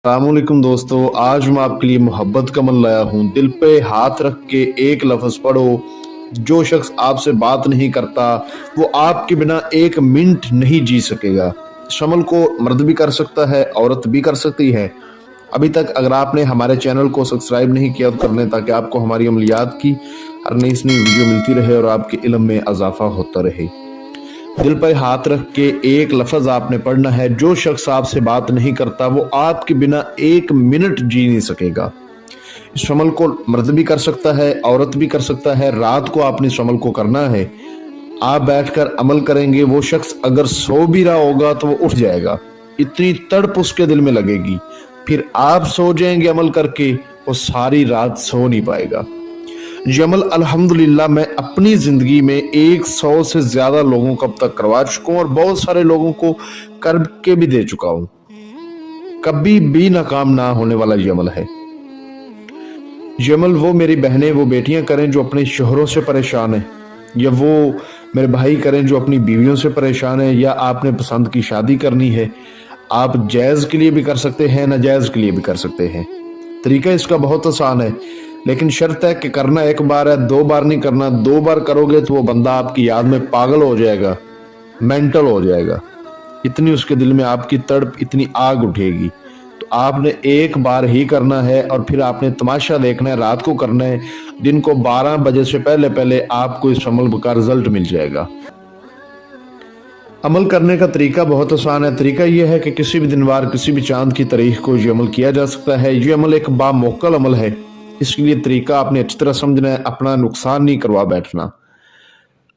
अस्सलामुअलैकुम दोस्तों, आज मैं आपके लिए मोहब्बत का अमल लाया हूँ। दिल पे हाथ रख के एक लफ्ज पढ़ो। जो शख्स आपसे बात नहीं करता वो आपके बिना एक मिनट नहीं जी सकेगा। इस अमल को मर्द भी कर सकता है, औरत भी कर सकती है। अभी तक अगर आपने हमारे चैनल को सब्सक्राइब नहीं किया तो कर लें, ताकि आपको हमारी अमलियात की हर नई वीडियो मिलती रहे और आपके इल्म में इजाफा होता रहे। दिल पर हाथ रख के एक लफ्ज आपने पढ़ना है। जो शख्स आपसे बात नहीं करता वो आपके बिना एक मिनट जी नहीं सकेगा। इस अमल को मर्द भी कर सकता है, औरत भी कर सकता है। रात को आपने इस अमल को करना है। आप बैठकर अमल करेंगे, वो शख्स अगर सो भी रहा होगा तो वो उठ जाएगा। इतनी तड़प उसके दिल में लगेगी। फिर आप सो जाएंगे अमल करके, वो सारी रात सो नहीं पाएगा। ये अमल अल्हम्दुलिल्लाह मैं अपनी जिंदगी में 100 से ज्यादा लोगों को अब तक करवा चुका हूँ और बहुत सारे लोगों को करके भी दे चुका हूँ। कभी भी नाकाम ना होने वाला ये अमल है। ये अमल वो मेरी बहनें, वो बेटियां करें जो अपने शोहरों से परेशान है, या वो मेरे भाई करें जो अपनी बीवियों से परेशान है, या आपने पसंद की शादी करनी है। आप जायज के लिए भी कर सकते हैं, नाजायज के लिए भी कर सकते हैं। तरीका इसका बहुत आसान है, लेकिन शर्त है कि करना एक बार है, 2 बार नहीं करना। 2 बार करोगे तो वो बंदा आपकी याद में पागल हो जाएगा, मेंटल हो जाएगा। इतनी उसके दिल में आपकी तड़प, इतनी आग उठेगी। तो आपने एक बार ही करना है और फिर आपने तमाशा देखना है। रात को करना है। दिन को 12 बजे से पहले पहले आपको इस अमल का रिजल्ट मिल जाएगा। अमल करने का तरीका बहुत आसान है। तरीका यह है कि किसी भी दिनवार, किसी भी चांद की तारीख को ये अमल किया जा सकता है। ये अमल एक बामौकल अमल है। इसके लिए तरीका आपने अच्छी तरह समझना है, अपना नुकसान नहीं करवा बैठना।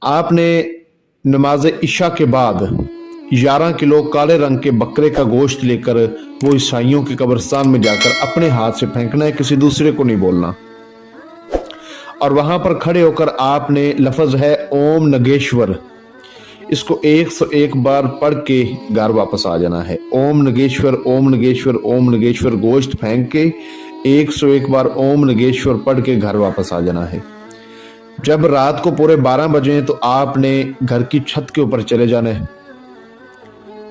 आपने नमाज इशा के बाद 11 किलो काले रंग के बकरे का गोश्त लेकर वो ईसाइयों के कब्रिस्तान में जाकर अपने हाथ से फेंकना है, किसी दूसरे को नहीं बोलना। और वहां पर खड़े होकर आपने लफ्ज है ओम नगेश्वर, इसको 101 बार पढ़ के घर वापस आ जाना है। ओम नगेश्वर, ओम नगेश्वर, ओम नगेश्वर गोश्त फेंक के 101 बार ओम नगेश्वर पढ़ के घर वापस आ जाना है। जब रात को पूरे 12 बजे तो आपने घर की छत के ऊपर चले जाना है।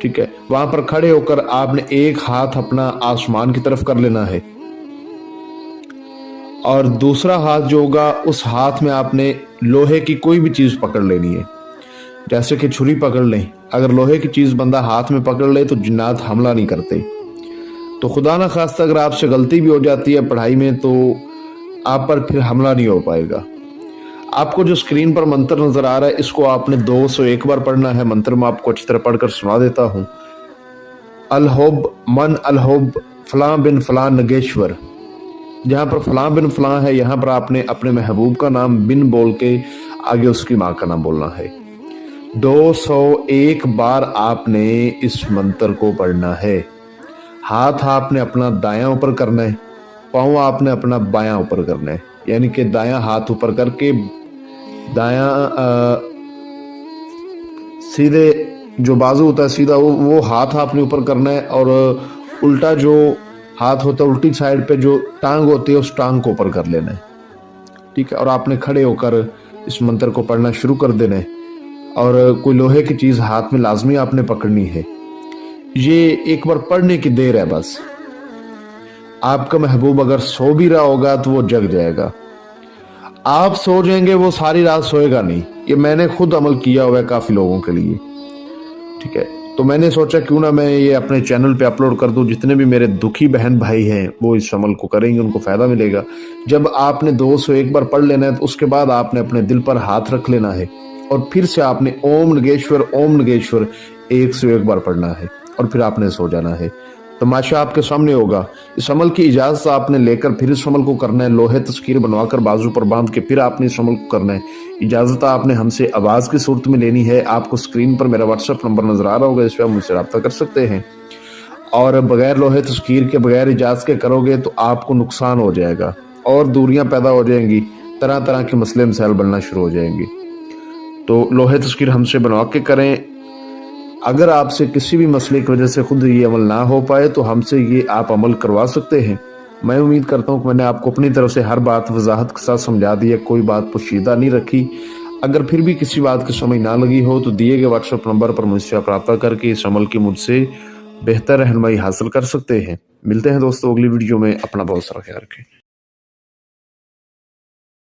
ठीक है, वहां पर खड़े होकर आपने एक हाथ अपना आसमान की तरफ कर लेना है और दूसरा हाथ जो होगा उस हाथ में आपने लोहे की कोई भी चीज पकड़ लेनी है, जैसे कि छुरी पकड़ लें। अगर लोहे की चीज बंदा हाथ में पकड़ ले तो जिन्नात हमला नहीं करते। तो खुदा ना खास्ता अगर आपसे गलती भी हो जाती है पढ़ाई में तो आप पर फिर हमला नहीं हो पाएगा। आपको जो स्क्रीन पर मंत्र नजर आ रहा है इसको आपने 201 बार पढ़ना है। मंत्र में आपको अच्छी तरह पढ़कर सुना देता हूँ। अलहोब मन अलहोब फलां बिन फलां नगेश्वर। जहाँ पर फलां बिन फलां है यहाँ पर आपने अपने महबूब का नाम बिन बोल के आगे उसकी माँ का नाम बोलना है। 201 बार आपने इस मंत्र को पढ़ना है। हाथ आपने अपना दायां ऊपर करना है, पाँव आपने अपना बायां ऊपर करना है। यानी कि दायां हाथ ऊपर करके दायां सीधे जो बाजू होता है सीधा वो हाथ आपने ऊपर करना है, और उल्टा जो हाथ होता है उल्टी साइड पे जो टांग होती है उस टांग को ऊपर कर लेना है। ठीक है, और आपने खड़े होकर इस मंत्र को पढ़ना शुरू कर देना है। और कोई लोहे की चीज हाथ में लाजमी आपने पकड़नी है। ये एक बार पढ़ने की देर है बस। आपका महबूब अगर सो भी रहा होगा तो वो जग जाएगा। आप सो जाएंगे, वो सारी रात सोएगा नहीं। ये मैंने खुद अमल किया हुआ है काफी लोगों के लिए। ठीक है, तो मैंने सोचा क्यों ना मैं ये अपने चैनल पे अपलोड कर दूं। जितने भी मेरे दुखी बहन भाई हैं वो इस अमल को करेंगे, उनको फायदा मिलेगा। जब आपने 201 बार पढ़ लेना है तो उसके बाद आपने अपने दिल पर हाथ रख लेना है और फिर से आपने ओम नगेश्वर 101 बार पढ़ना है और फिर आपने सो जाना है। तमाशा आपके सामने होगा। इस अमल की इजाजत आपने लेकर फिर इस अमल को करना है। लोहे तस्कीर बनवाकर बाजू पर बांध के फिर आपने इस अमल को करना है। इजाजत आपने हमसे आवाज की सूरत में लेनी है। आपको स्क्रीन पर मेरा व्हाट्सएप नंबर नजर आ रहा होगा, इस पर आप मुझसे रब्ता कर सकते हैं। और बगैर लोहे तस्कीर के, बगैर इजाजत के करोगे तो आपको नुकसान हो जाएगा और दूरियां पैदा हो जाएंगी, तरह तरह के मसले मसाइल बनना शुरू हो जाएंगे। तो लोहे तस्कीर हमसे बनवा के करें। अगर आपसे किसी भी मसले की वजह से खुद ये अमल ना हो पाए तो हमसे ये आप अमल करवा सकते हैं। मैं उम्मीद करता हूँ कि मैंने आपको अपनी तरफ से हर बात वजाहत के साथ समझा दी है, कोई बात पोशीदा नहीं रखी। अगर फिर भी किसी बात की समझ ना लगी हो तो दिए गए व्हाट्सएप नंबर पर मुझसे आप रब्ता करके इस अमल की मुझसे बेहतर रहनुमाई हासिल कर सकते हैं। ملتے ہیں دوستوں اگلی ویڈیو میں، اپنا بہت سارا خیال رکھیں۔